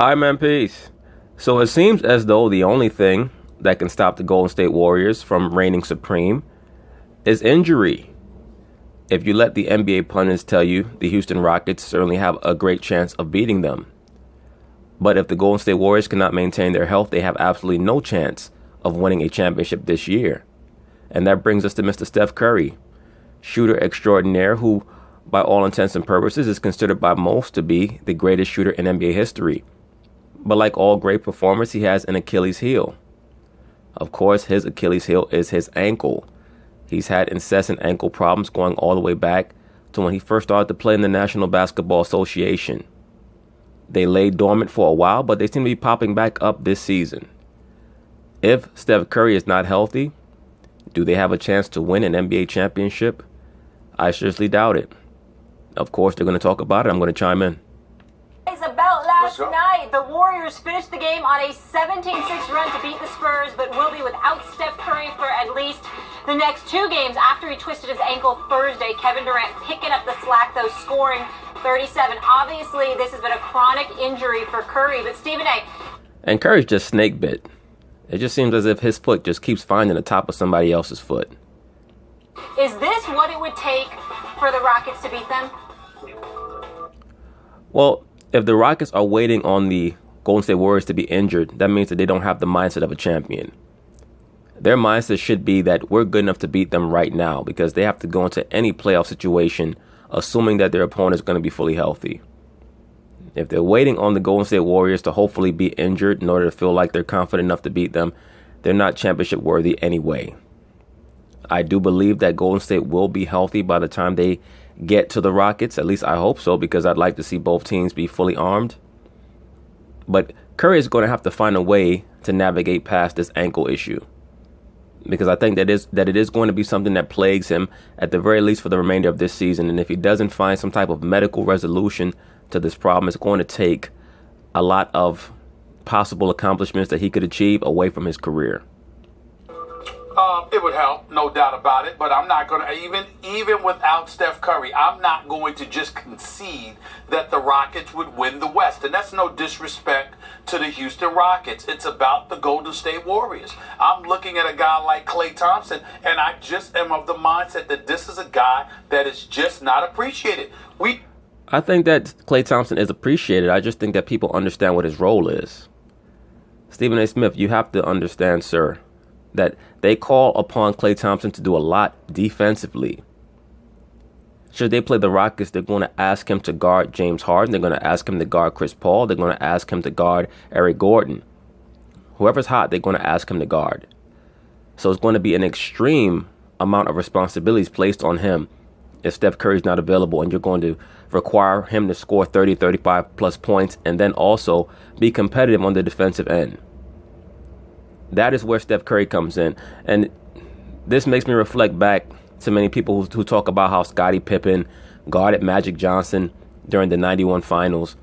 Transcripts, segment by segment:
Hi, man, peace. So it seems as though the only thing that can stop the Golden State Warriors from reigning supreme is injury. If you let the NBA pundits tell you, the Houston Rockets certainly have a great chance of beating them. But if the Golden State Warriors cannot maintain their health, they have absolutely no chance of winning a championship this year. And that brings us to Mr. Steph Curry, shooter extraordinaire who, by all intents and purposes, is considered by most to be the greatest shooter in NBA history. But like all great performers, he has an Achilles heel. Of course, his Achilles heel is his ankle. He's had incessant ankle problems going all the way back to when he first started to play in the National Basketball Association. They lay dormant for a while, but they seem to be popping back up this season. If Steph Curry is not healthy, do they have a chance to win an NBA championship? I seriously doubt it. Of course, they're going to talk about it. I'm going to chime in. About last night, the Warriors finished the game on a 17-6 run to beat the Spurs, but will be without Steph Curry for at least the next two games after he twisted his ankle Thursday. Kevin Durant picking up the slack, though, scoring 37. Obviously, this has been a chronic injury for Curry, but Stephen A. And Curry's just snake bit. It just seems as if his foot just keeps finding the top of somebody else's foot. Is this what it would take for the Rockets to beat them? Well, if the Rockets are waiting on the Golden State Warriors to be injured, that means that they don't have the mindset of a champion. Their mindset should be that we're good enough to beat them right now, because they have to go into any playoff situation assuming that their opponent is going to be fully healthy. If they're waiting on the Golden State Warriors to hopefully be injured in order to feel like they're confident enough to beat them, they're not championship worthy anyway. I do believe that Golden State will be healthy by the time they get to the Rockets. At least I hope so, because I'd like to see both teams be fully armed. But Curry is going to have to find a way to navigate past this ankle issue, because I think that it is going to be something that plagues him at the very least for the remainder of this season. And if he doesn't find some type of medical resolution to this problem, it's going to take a lot of possible accomplishments that he could achieve away from his career. It would help, no doubt about it, but I'm not going to, even without Steph Curry, I'm not going to just concede that the Rockets would win the West. And that's no disrespect to the Houston Rockets. It's about the Golden State Warriors. I'm looking at a guy like Klay Thompson, and I just am of the mindset that this is a guy that is just not appreciated. I think that Klay Thompson is appreciated. I just think that people understand what his role is. Stephen A. Smith, you have to understand, sir, that they call upon Klay Thompson to do a lot defensively. Should they play the Rockets, they're going to ask him to guard James Harden. They're going to ask him to guard Chris Paul. They're going to ask him to guard Eric Gordon. Whoever's hot, they're going to ask him to guard. So it's going to be an extreme amount of responsibilities placed on him if Steph Curry's not available, and you're going to require him to score 30, 35 plus points and then also be competitive on the defensive end. That is where Steph Curry comes in. And this makes me reflect back to many people who talk about how Scottie Pippen guarded Magic Johnson during the 91 finals.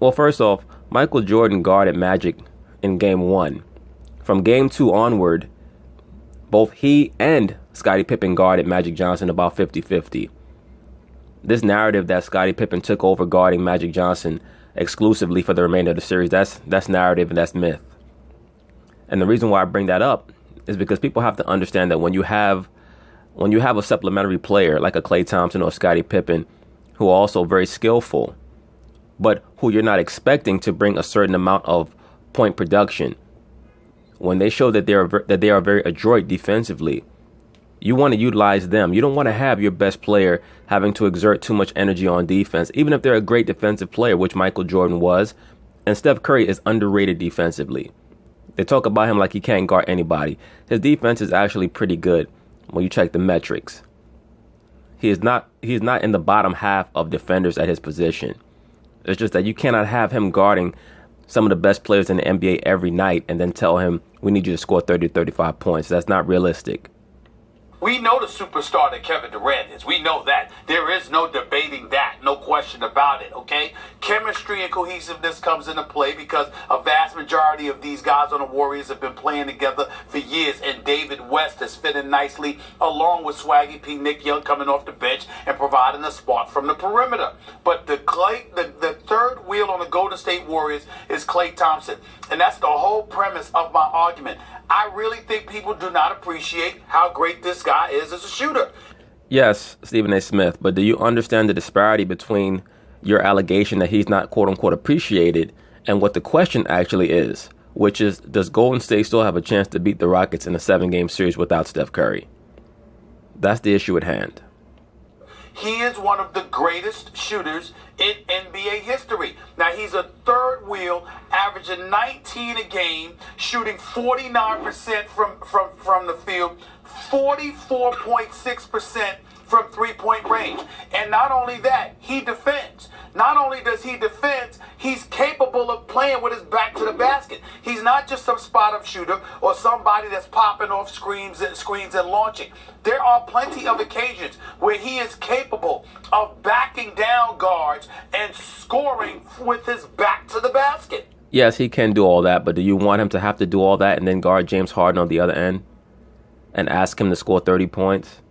Well, first off, Michael Jordan guarded Magic in Game 1. From Game 2 onward, both he and Scottie Pippen guarded Magic Johnson about 50-50. This narrative that Scottie Pippen took over guarding Magic Johnson exclusively for the remainder of the series, that's narrative and that's myth. And the reason why I bring that up is because people have to understand that when you have a supplementary player like a Klay Thompson or Scottie Pippen, who are also very skillful, but who you're not expecting to bring a certain amount of point production, when they show that they are very adroit defensively, you want to utilize them. You don't want to have your best player having to exert too much energy on defense, even if they're a great defensive player, which Michael Jordan was. And Steph Curry is underrated defensively. They talk about him like he can't guard anybody. His defense is actually pretty good when you check the metrics. He is not in the bottom half of defenders at his position. It's just that you cannot have him guarding some of the best players in the NBA every night and then tell him we need you to score 30, 35 points. That's not realistic. We know the superstar that Kevin Durant is. We know that. There is no debating that. No question about it, okay? Chemistry and cohesiveness comes into play because a vast majority of these guys on the Warriors have been playing together for years, and David West has fit in nicely along with Swaggy P. Nick Young coming off the bench and providing a spark from the perimeter. But the third wheel on the Golden State Warriors is Klay Thompson, and that's the whole premise of my argument. I really think people do not appreciate how great this guy is as a shooter. Yes, Stephen A. Smith, but do you understand the disparity between your allegation that he's not quote-unquote appreciated and what the question actually is, which is, does Golden State still have a chance to beat the Rockets in a 7-game series without Steph Curry? That's the issue at hand. He is one of the greatest shooters in NBA history. Now, he's a third wheel, averaging 19 a game, shooting 49% from the field, 44.6% from three-point range. And not only that, he defends. Not only does he defend, he's capable of playing with his back to the basket. He's not just some spot-up shooter or somebody that's popping off screens and launching. There are plenty of occasions where he is capable of backing down guards and scoring with his back to the basket. Yes, he can do all that, but do you want him to have to do all that and then guard James Harden on the other end and ask him to score 30 points?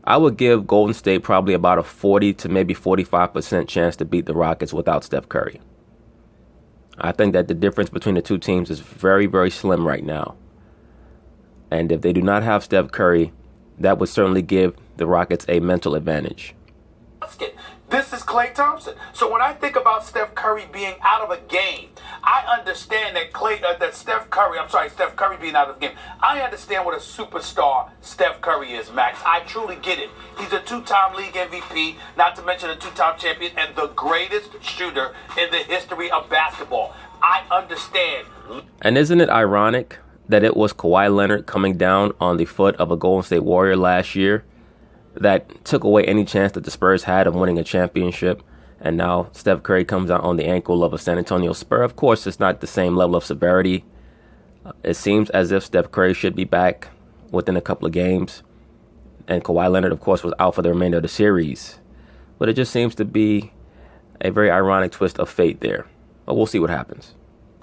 I would give Golden State probably about a 40 to maybe 45% chance to beat the Rockets without Steph Curry. I think that the difference between the two teams is very, very slim right now. And if they do not have Steph Curry, that would certainly give the Rockets a mental advantage. This is Klay Thompson. So when I think about Steph Curry being out of a game, I understand that Steph Curry being out of the game. I understand what a superstar Steph Curry is, Max. I truly get it. He's a 2-time league MVP, not to mention a 2-time champion, and the greatest shooter in the history of basketball. I understand. And isn't it ironic that it was Kawhi Leonard coming down on the foot of a Golden State Warrior last year that took away any chance that the Spurs had of winning a championship? And now Steph Curry comes out on the ankle of a San Antonio Spur. Of course, it's not the same level of severity. It seems as if Steph Curry should be back within a couple of games. And Kawhi Leonard, of course, was out for the remainder of the series. But it just seems to be a very ironic twist of fate there. But we'll see what happens.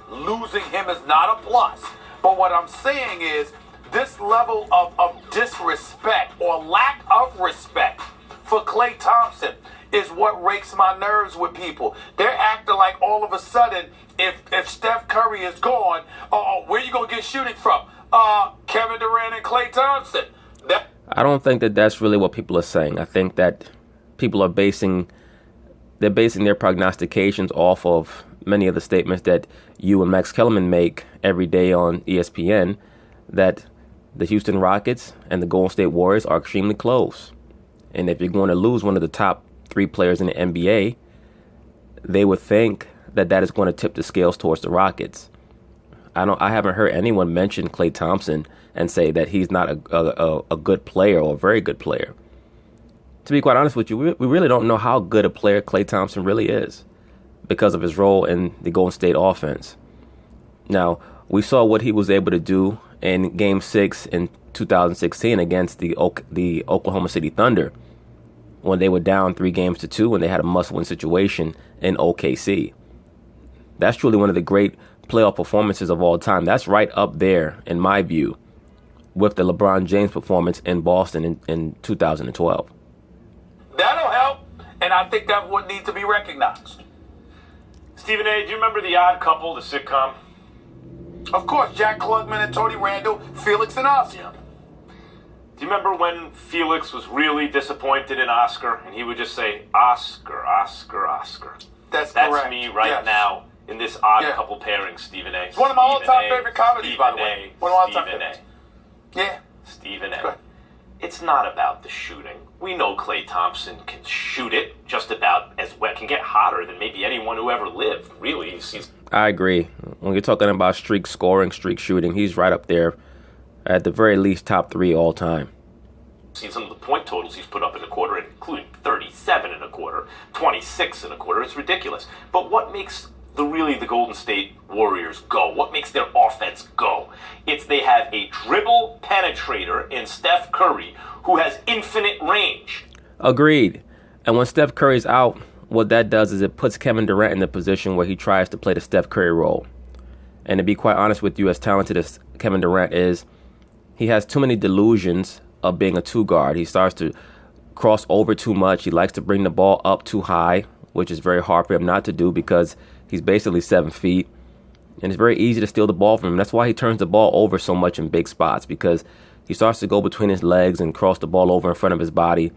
Losing him is not a plus. But what I'm saying is this level of disrespect or lack of respect for Klay Thompson is what rakes my nerves with people. They're acting like all of a sudden, if Steph Curry is gone, where you going to get shooting from? Kevin Durant and Klay Thompson. I don't think that that's really what people are saying. I think that people are basing their prognostications off of many of the statements that you and Max Kellerman make every day on ESPN, that the Houston Rockets and the Golden State Warriors are extremely close. And if you're going to lose one of the top 3 players in the NBA, they would think that that is going to tip the scales towards the Rockets. I haven't heard anyone mention Klay Thompson and say that he's not a good player or a very good player. To be quite honest with you, we really don't know how good a player Klay Thompson really is because of his role in the Golden State offense. Now, we saw what he was able to do in Game 6 in 2016 against the Oklahoma City Thunder when they were down 3-2 and they had a must-win situation in OKC. That's truly one of the great playoff performances of all time. That's right up there, in my view, with the LeBron James performance in Boston in 2012. That'll help, and I think that would need to be recognized. Stephen A., do you remember The Odd Couple, the sitcom? Of course, Jack Klugman and Tony Randall, Felix and Oscar. Do you remember when Felix was really disappointed in Oscar, and he would just say, Oscar, Oscar, Oscar? That's correct. That's me right now in this Odd Couple pairing, Stephen A. It's one of my all-time favorite comedies, by the way. One of my all-time favorites. Yeah. Stephen A. It's not about the shooting. We know Klay Thompson can shoot it just about as well, can get hotter than maybe anyone who ever lived. Really, he's I agree. When you're talking about streak scoring, streak shooting, he's right up there at the very least top 3 all time. Seen some of the point totals he's put up in a quarter, including 37 in a quarter, 26 in a quarter. It's ridiculous. But what makes the Golden State Warriors go? What makes their offense go? It's they have a dribble penetrator in Steph Curry who has infinite range. Agreed. And when Steph Curry's out, what that does is it puts Kevin Durant in the position where he tries to play the Steph Curry role. And to be quite honest with you, as talented as Kevin Durant is, he has too many delusions of being a two guard. He starts to cross over too much. He likes to bring the ball up too high, which is very hard for him not to do because he's basically 7 feet. And it's very easy to steal the ball from him. That's why he turns the ball over so much in big spots, because he starts to go between his legs and cross the ball over in front of his body.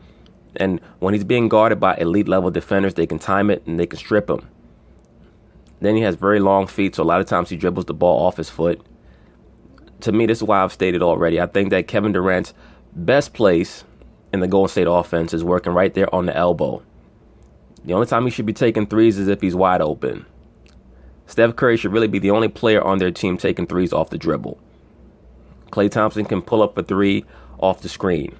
And when he's being guarded by elite level defenders, they can time it and they can strip him. Then he has very long feet, so a lot of times he dribbles the ball off his foot. To me, this is why I've stated already. I think that Kevin Durant's best place in the Golden State offense is working right there on the elbow. The only time he should be taking threes is if he's wide open. Steph Curry should really be the only player on their team taking threes off the dribble. Klay Thompson can pull up a three off the screen.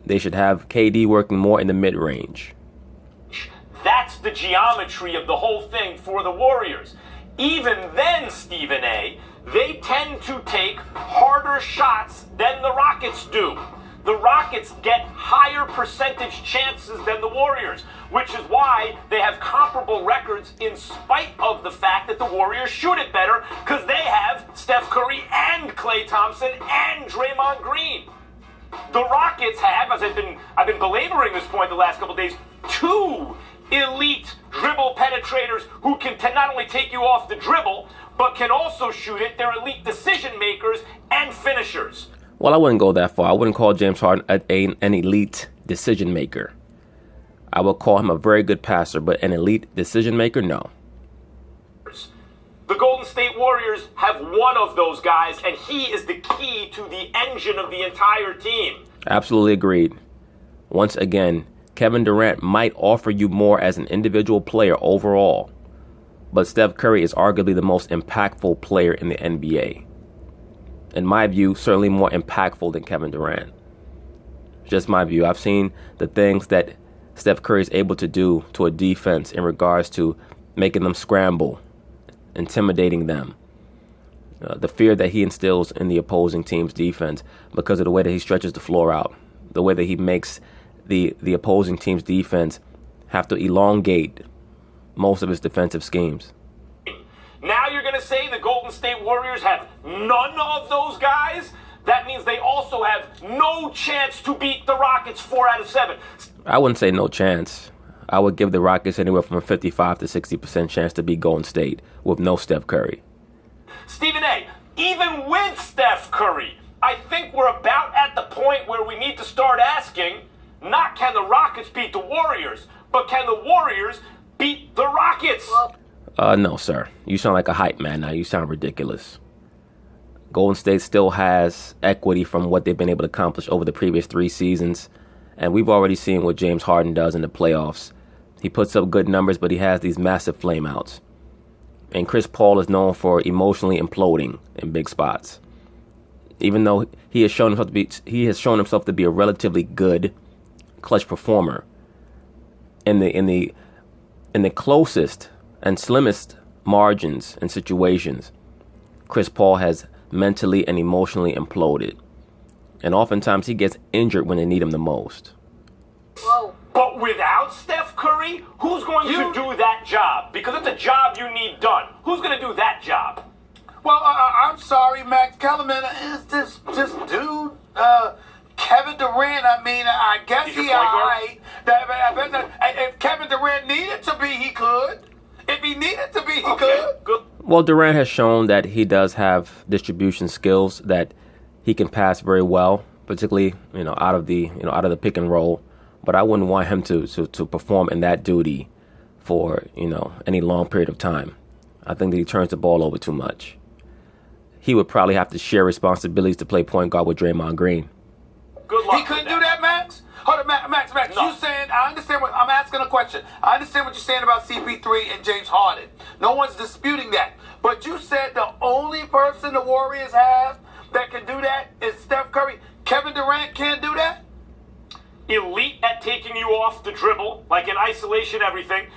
They should have KD working more in the mid-range. That's the geometry of the whole thing for the Warriors. Even then, Stephen A., they tend to take harder shots than the Rockets do. The Rockets get higher percentage chances than the Warriors, which is why they have comparable records in spite of the fact that the Warriors shoot it better, because they have Steph Curry and Klay Thompson and Draymond Green. The Rockets have, as I've been belaboring this point the last couple of days, 2 elite dribble penetrators who can not only take you off the dribble, but can also shoot it. They're elite decision makers and finishers. Well, I wouldn't go that far. I wouldn't call James Harden an elite decision maker. I would call him a very good passer, but an elite decision maker, no. The Golden State Warriors have one of those guys, and he is the key to the engine of the entire team. Absolutely agreed. Once again, Kevin Durant might offer you more as an individual player overall, but Steph Curry is arguably the most impactful player in the NBA. In my view, certainly more impactful than Kevin Durant. Just my view. I've seen the things that Steph Curry is able to do to a defense in regards to making them scramble, intimidating them. The fear that he instills in the opposing team's defense because of the way that he stretches the floor out, the way that he makes the opposing team's defense have to elongate most of his defensive schemes. Now you're going to say the Golden State Warriors have none of those guys? That means they also have no chance to beat the Rockets 4 out of 7. I wouldn't say no chance. I would give the Rockets anywhere from a 55 to 60% chance to beat Golden State with no Steph Curry. Stephen A., even with Steph Curry, I think we're about at the point where we need to start asking, not can the Rockets beat the Warriors, but can the Warriors beat the Rockets? No, sir. You sound like a hype man now. You sound ridiculous. Golden State still has equity from what they've been able to accomplish over the previous 3 seasons. And we've already seen what James Harden does in the playoffs. He puts up good numbers, but he has these massive flameouts. And Chris Paul is known for emotionally imploding in big spots. Even though he has shown himself to be a relatively good clutch performer in the closest and slimmest margins and situations, Chris Paul has mentally and emotionally imploded. And oftentimes he gets injured when they need him the most. Whoa. But without Steph Curry, who's going to do that job? Because it's a job you need done. Who's going to do that job? Well, I'm sorry, Max Kellerman. Is this dude, Kevin Durant? I mean, I guess He's he your point guard? alright. If Kevin Durant needed to be, he could. If he needed to be, he could. Good. Well, Durant has shown that he does have distribution skills, that he can pass very well, particularly out of the pick and roll. But I wouldn't want him to perform in that duty for any long period of time. I think that he turns the ball over too much. He would probably have to share responsibilities to play point guard with Draymond Green. Good luck. He couldn't do that, Max? Hold on, Max. No. You saying, I understand what, I'm asking a question. I understand what you're saying about CP3 and James Harden. No one's disputing that. But you said the only person the Warriors have that can do that is Steph Curry. Kevin Durant can't do that? Elite at taking you off the dribble, like in isolation, everything.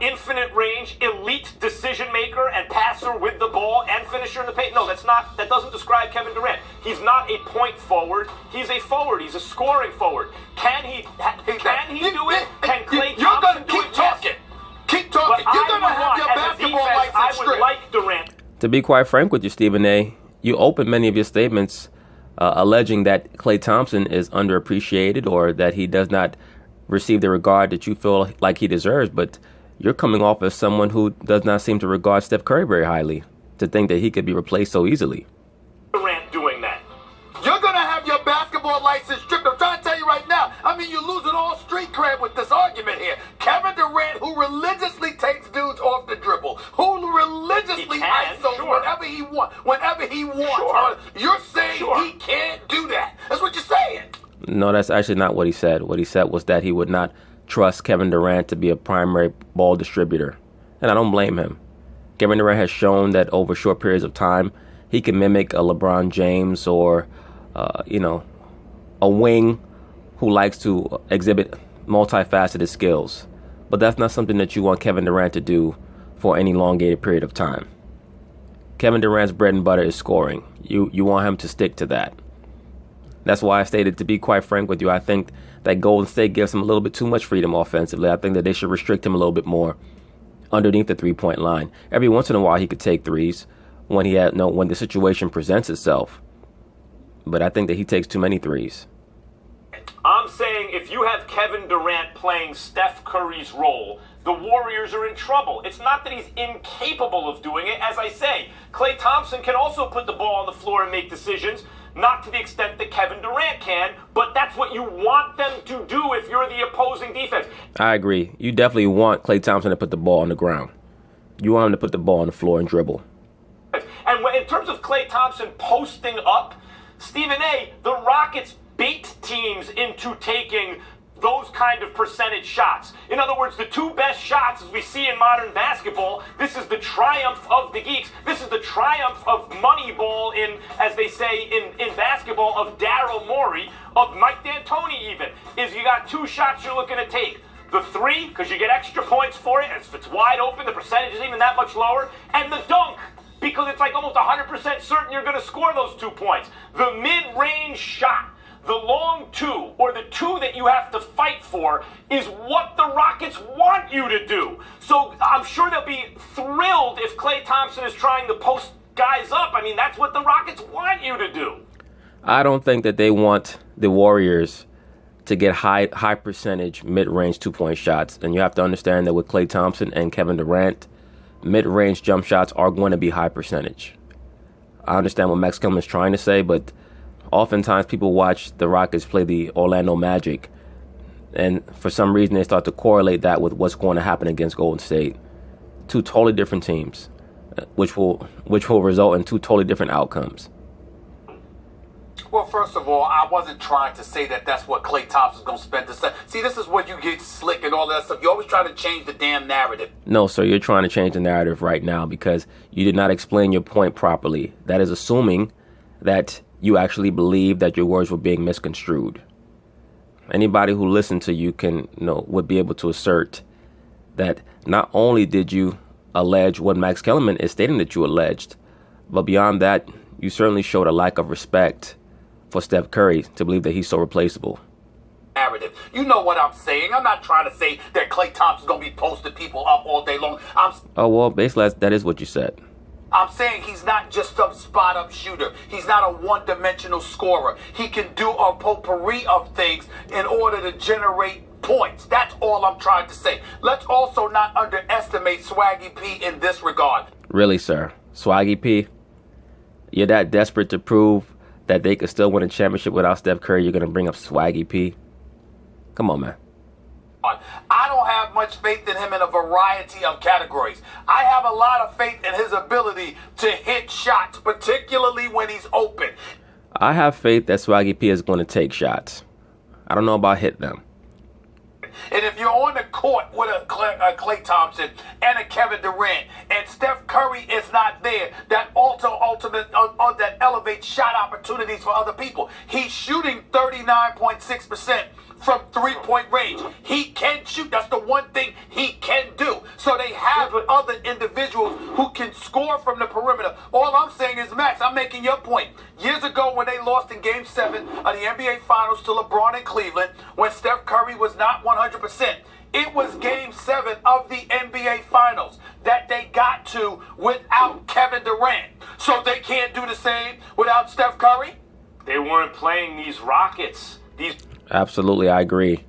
infinite range, elite decision maker and passer with the ball and finisher in the paint. No, that doesn't describe Kevin Durant. He's not a point forward. He's a forward. He's a scoring forward. Can he do it? Can Klay You're Thompson going to do keep it? talking. Yes. Keep talking. But You're going to have your as a basketball defense, license I would stripped. like Durant. To be quite frank with you, Stephen A., you open many of your statements alleging that Klay Thompson is underappreciated or that he does not receive the regard that you feel like he deserves, but you're coming off as someone who does not seem to regard Steph Curry very highly, to think that he could be replaced so easily. Durant doing that. You're going to have your basketball license stripped. I'm trying to tell you right now. I mean, you're losing all street cred with this argument here. Kevin Durant, who religiously takes dudes off the dribble, who religiously ISOs whenever he wants. Sure. You're saying he can't do that. That's what you're saying. No, that's actually not what he said. What he said was that he would not trust Kevin Durant to be a primary ball distributor. And I don't blame him. Kevin Durant has shown that over short periods of time, he can mimic a LeBron James or, a wing who likes to exhibit multifaceted skills. But that's not something that you want Kevin Durant to do for an elongated period of time. Kevin Durant's bread and butter is scoring. You want him to stick to that. That's why I stated, to be quite frank with you, I think that Golden State gives him a little bit too much freedom offensively. I think that they should restrict him a little bit more underneath the three-point line. Every once in a while, he could take threes when when the situation presents itself. But I think that he takes too many threes. I'm saying if you have Kevin Durant playing Steph Curry's role, the Warriors are in trouble. It's not that he's incapable of doing it. As I say, Klay Thompson can also put the ball on the floor and make decisions. Not to the extent that Kevin Durant can, but that's what you want them to do if you're the opposing defense. I agree. You definitely want Klay Thompson to put the ball on the ground. You want him to put the ball on the floor and dribble. And in terms of Klay Thompson posting up, Stephen A., the Rockets bait teams into taking those kind of percentage shots. In other words, the two best shots, as we see in modern basketball, this is the triumph of the geeks. This is the triumph of Moneyball in, as they say in basketball, of Daryl Morey, of Mike D'Antoni even, is you got two shots you're looking to take. The three, because you get extra points for it, and if it's wide open, the percentage is even that much lower. And the dunk, because it's like almost 100% certain you're going to score those 2 points. The mid-range shot, the long two, or the two that you have to fight for, is what the Rockets want you to do. So I'm sure they'll be thrilled if Klay Thompson is trying to post guys up. I mean, that's what the Rockets want you to do. I don't think that they want the Warriors to get high percentage mid-range 2-point shots. And you have to understand that with Klay Thompson and Kevin Durant, mid-range jump shots are going to be high percentage. I understand what Max Kellerman is trying to say, but oftentimes people watch the Rockets play the Orlando Magic, and for some reason they start to correlate that with what's going to happen against Golden State. Two totally different teams, which will result in two totally different outcomes. Well, first of all, I wasn't trying to say that that's what Klay Thompson's going to spend this. See, this is where you get slick and all that stuff. You're always trying to change the damn narrative. No, sir, you're trying to change the narrative right now because you did not explain your point properly. That is assuming that you actually believe that your words were being misconstrued. Anybody who listened to you would be able to assert that not only did you allege what Max Kellerman is stating that you alleged, but beyond that, you certainly showed a lack of respect for Steph Curry to believe that he's so replaceable. Narrative. You know what I'm saying. I'm not trying to say that Klay Thompson's going to be posting people up all day long. Basically, that is what you said. I'm saying he's not just some spot-up shooter. He's not a one-dimensional scorer. He can do a potpourri of things in order to generate points. That's all I'm trying to say. Let's also not underestimate Swaggy P in this regard. Really, sir? Swaggy P? You're that desperate to prove that they could still win a championship without Steph Curry, you're going to bring up Swaggy P? Come on, man. I don't have much faith in him in a variety of categories. I have a lot of faith in his ability to hit shots, particularly when he's open. I have faith that Swaggy P is going to take shots. I don't know about hit them. And if you're on the court with a Klay Thompson and a Kevin Durant, and Steph Curry is not there, that that elevates shot opportunities for other people. He's shooting 39.6% from three-point range. He can shoot. That's the one thing he can do. So they have other individuals who can score from the perimeter. All I'm saying is, Max, I'm making your point. Years ago when they lost in Game 7 of the NBA Finals to LeBron in Cleveland, when Steph Curry was not 100%, it was Game 7 of the NBA Finals that they got to without Kevin Durant. So they can't do the same without Steph Curry? They weren't playing these Rockets. Absolutely, I agree.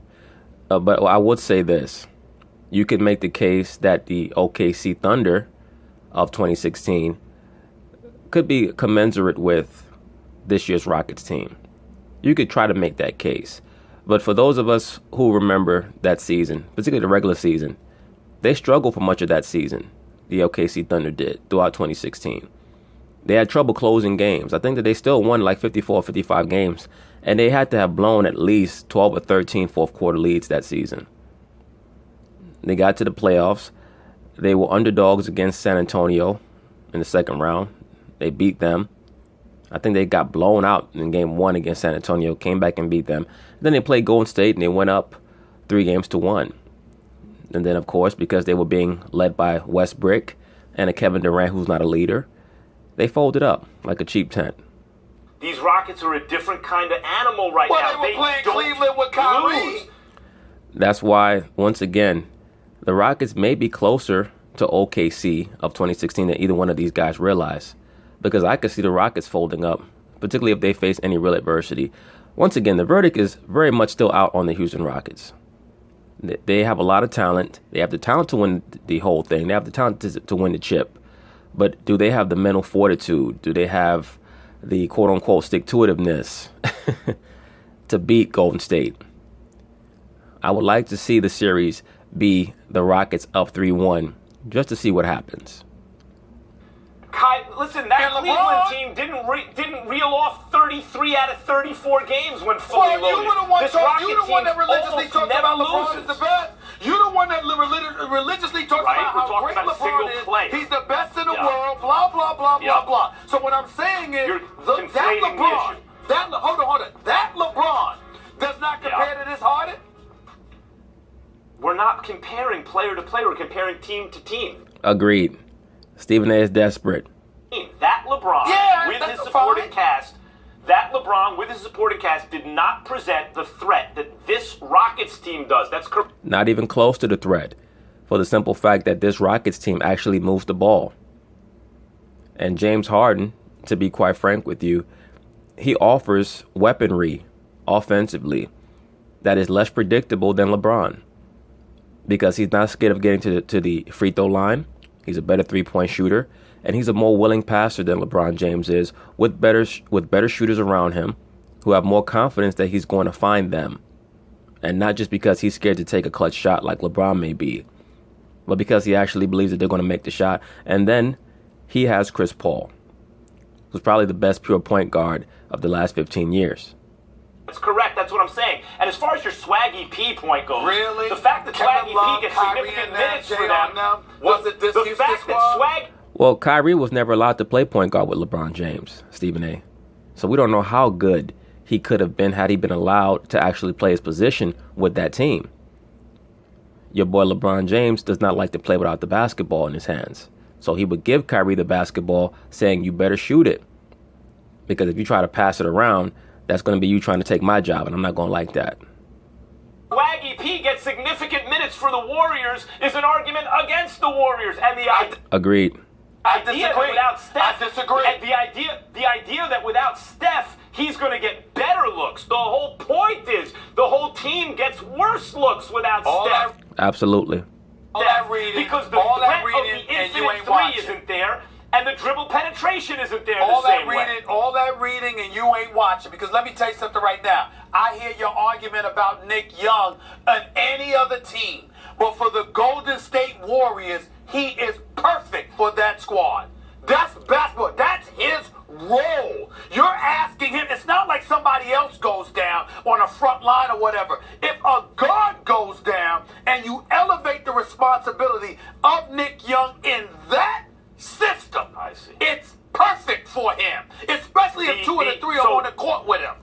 But I would say this. You could make the case that the OKC Thunder of 2016 could be commensurate with this year's Rockets team. You could try to make that case. But for those of us who remember that season, particularly the regular season, they struggled for much of that season. The OKC Thunder did throughout 2016. They had trouble closing games. I think that they still won like 54, 55 games, and they had to have blown at least 12 or 13 fourth quarter leads that season. They got to the playoffs. They were underdogs against San Antonio in the second round. They beat them. I think they got blown out in game 1 against San Antonio, came back and beat them. Then they played Golden State and they went up 3-1. And then, of course, because they were being led by Westbrook and a Kevin Durant who's not a leader, they folded up like a cheap tent. These Rockets are a different kind of animal right now. They were playing Cleveland with Kyrie. That's why, once again, the Rockets may be closer to OKC of 2016 than either one of these guys realize. Because I could see the Rockets folding up, particularly if they face any real adversity. Once again, the verdict is very much still out on the Houston Rockets. They have a lot of talent. They have the talent to win the whole thing. They have the talent to win the chip. But do they have the mental fortitude? Do they have the quote-unquote stick-to-itiveness to beat Golden State? I would like to see the series be the Rockets up 3-1 just to see what happens. Listen, that Cleveland team didn't reel off 33 out of 34 games when fully loaded. You the one that religiously talks about LeBron is the best. You're the one that religiously talks about how great LeBron is. Play. He's the best in the world, blah, blah, blah, blah, blah. So what I'm saying is, that LeBron, hold on, that LeBron does not compare to this Harden? We're not comparing player to player. We're comparing team to team. Agreed. Stephen A. is desperate. That LeBron with his supporting cast did not present the threat that this Rockets team does. That's correct. Not even close to the threat, for the simple fact that this Rockets team actually moves the ball. And James Harden, to be quite frank with you, he offers weaponry offensively that is less predictable than LeBron, because he's not scared of getting to the free throw line. He's a better three-point shooter, and he's a more willing passer than LeBron James is, with better shooters around him who have more confidence that he's going to find them. And not just because he's scared to take a clutch shot like LeBron may be, but because he actually believes that they're going to make the shot. And then he has Chris Paul, who's probably the best pure point guard of the last 15 years. That's correct. That's what I'm saying. And as far as your Swaggy P point goes, really? The fact that Swaggy P gets significant minutes for them was the fact that Swag. Well, Kyrie was never allowed to play point guard with LeBron James, Stephen A. So we don't know how good he could have been had he been allowed to actually play his position with that team. Your boy LeBron James does not like to play without the basketball in his hands. So he would give Kyrie the basketball saying, you better shoot it. Because if you try to pass it around, that's going to be you trying to take my job, and I'm not going to like that. Swaggy P gets significant minutes for the Warriors is an argument against the Warriors. And Agreed. I disagree. Without Steph, I disagree. And the idea that without Steph, he's going to get better looks. The whole point is the whole team gets worse looks without Steph. Absolutely. All that reading, because the threat of the infinite three isn't there, and the dribble penetration isn't there the same way. All that reading, and you ain't watching. Because let me tell you something right now. I hear your argument about Nick Young and any other team. But for the Golden State Warriors, he is perfect for that squad. That's basketball. That's his role. You're asking him. It's not like somebody else goes down on a front line or whatever. If a guard goes down and you elevate the responsibility of Nick Young in that system, I see. It's perfect for him, especially if two of the three are on the court with him.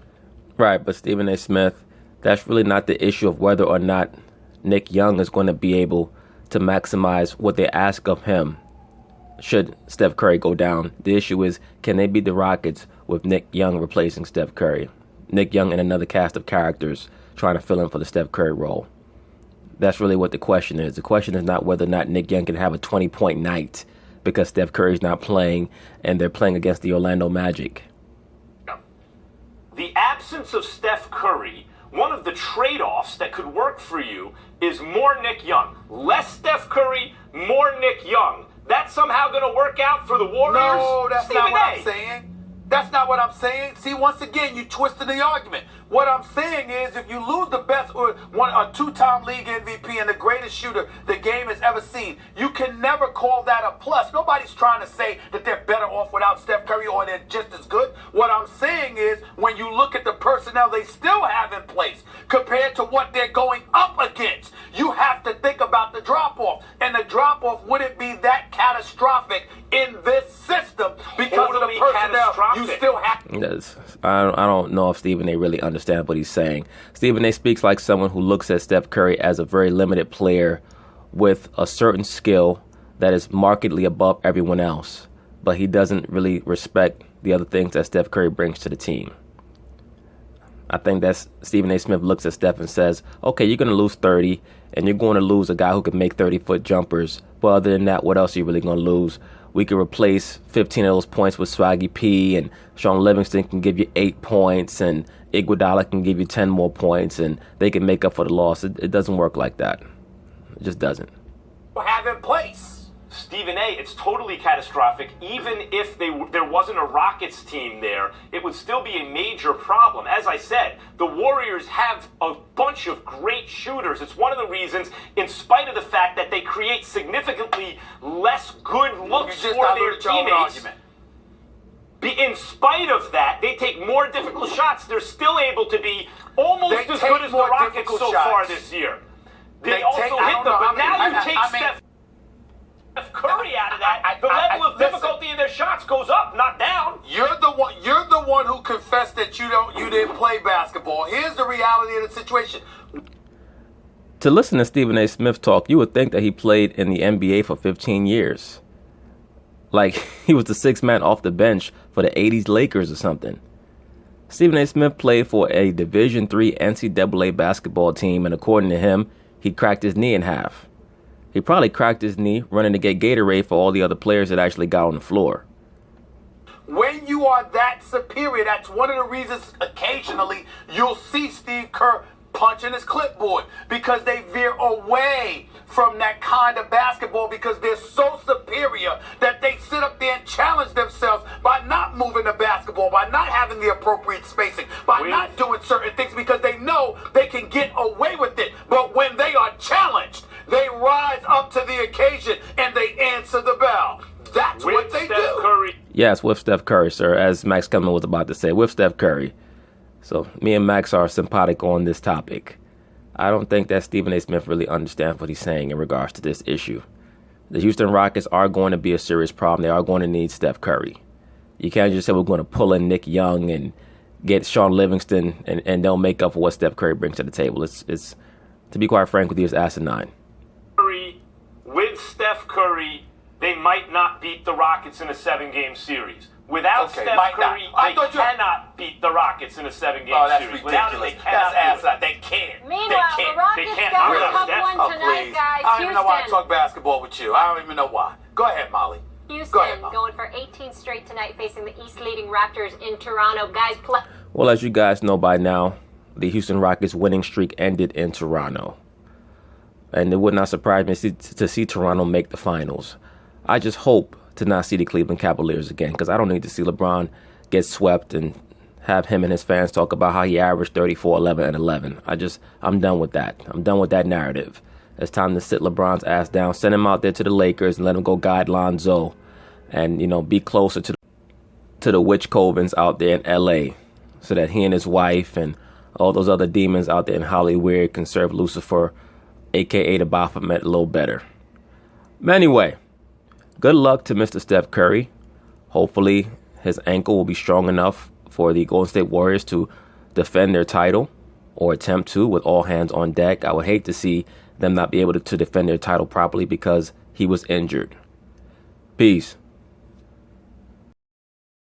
Right, but Stephen A. Smith, That's really not the issue of whether or not Nick Young is going to be able to maximize what they ask of him should Steph Curry go down. The issue is, can they beat the Rockets with Nick Young replacing Steph Curry? Nick Young and another cast of characters trying to fill in for the Steph Curry role. That's really what the question is. The question is not whether or not Nick Young can have a 20-point night because Steph Curry's not playing and they're playing against the Orlando Magic. The absence of Steph Curry, one of the trade-offs that could work for you is more Nick Young. Less Steph Curry, more Nick Young. That's somehow going to work out for the Warriors? No, that's Stephen not what A. I'm saying. That's not what I'm saying. See, once again, you twisted the argument. What I'm saying is, if you lose the best or a two-time league MVP and the greatest shooter the game has ever seen, you can never call that a plus. Nobody's trying to say that they're better off without Steph Curry or they're just as good. What I'm saying is, when you look at the personnel they still have in place compared to what they're going up against, you have to think about the drop-off. And the drop-off wouldn't be that catastrophic in this system because of the personnel you still have. Yes. I don't know if Stephen A. really understands what he's saying. Stephen A. speaks like someone who looks at Steph Curry as a very limited player with a certain skill that is markedly above everyone else, but he doesn't really respect the other things that Steph Curry brings to the team. I think that's Stephen A. Smith looks at Steph and says, okay, you're going to lose 30 and you're going to lose a guy who can make 30-foot jumpers. But other than that, what else are you really going to lose? We could replace 15 of those points with Swaggy P, and Sean Livingston can give you 8 points, and Iguodala can give you 10 more points, and they can make up for the loss. It doesn't work like that. It just doesn't. Have in place. Stephen A., it's totally catastrophic. Even if there wasn't a Rockets team there, it would still be a major problem. As I said, the Warriors have a bunch of great shooters. It's one of the reasons, in spite of the fact that they create significantly less good looks for their teammates, in spite of that, they take more difficult shots. They're still able to be almost as good as the Rockets so far this year. They also hit them, but now you take Steph Curry out of that, the level of difficulty in their shots goes up, not down. You're the one who confessed that you didn't play basketball. Here's the reality of the situation. To listen to Stephen A. Smith talk, you would think that he played in the NBA for 15 years. Like he was the sixth man off the bench for the 80s Lakers or something. Stephen A. Smith played for a Division III NCAA basketball team, and according to him, he cracked his knee in half. He probably cracked his knee running to get Gatorade for all the other players that actually got on the floor. When you are that superior, that's one of the reasons occasionally you'll see Steve Kerr punching his clipboard, because they veer away from that kind of basketball because they're so superior that they sit up there and challenge themselves by not moving the basketball, by not having the appropriate spacing, by not doing certain things because they know they can get away with it. But when they are challenged, they rise up to the occasion and they answer the bell. That's what they do. Curry. Yes, with Steph Curry, sir, as Max Kellerman was about to say, with Steph Curry. So me and Max are sympathetic on this topic. I don't think that Stephen A. Smith really understands what he's saying in regards to this issue. The Houston Rockets are going to be a serious problem. They are going to need Steph Curry. You can't just say we're going to pull in Nick Young and get Sean Livingston and they'll make up for what Steph Curry brings to the table. It's to be quite frank with you, it's asinine. With Steph Curry, they might not beat the Rockets in a 7-game series. Without Steph Curry, they cannot beat the Rockets in a 7-game series. Without it, they cannot do it. They can't. Meanwhile, the Rockets got a tough one tonight, guys. I don't even know why I talk basketball with you. I don't even know why. Go ahead, Molly. Houston going for 18 straight tonight, facing the East-leading Raptors in Toronto. Guys, well, as you guys know by now, the Houston Rockets' winning streak ended in Toronto. And it would not surprise me to see Toronto make the finals. I just hope to not see the Cleveland Cavaliers again, because I don't need to see LeBron get swept and have him and his fans talk about how he averaged 34, 11, and 11. I'm done with that. I'm done with that narrative. It's time to sit LeBron's ass down, send him out there to the Lakers, and let him go guide Lonzo, and be closer to the witch covens out there in L.A., so that he and his wife and all those other demons out there in Hollywood can serve Lucifer, a.k.a. the Baphomet, a little better. But anyway, good luck to Mr. Steph Curry. Hopefully his ankle will be strong enough for the Golden State Warriors to defend their title. or attempt to with all hands on deck. I would hate to see them not be able to defend their title properly because he was injured. Peace.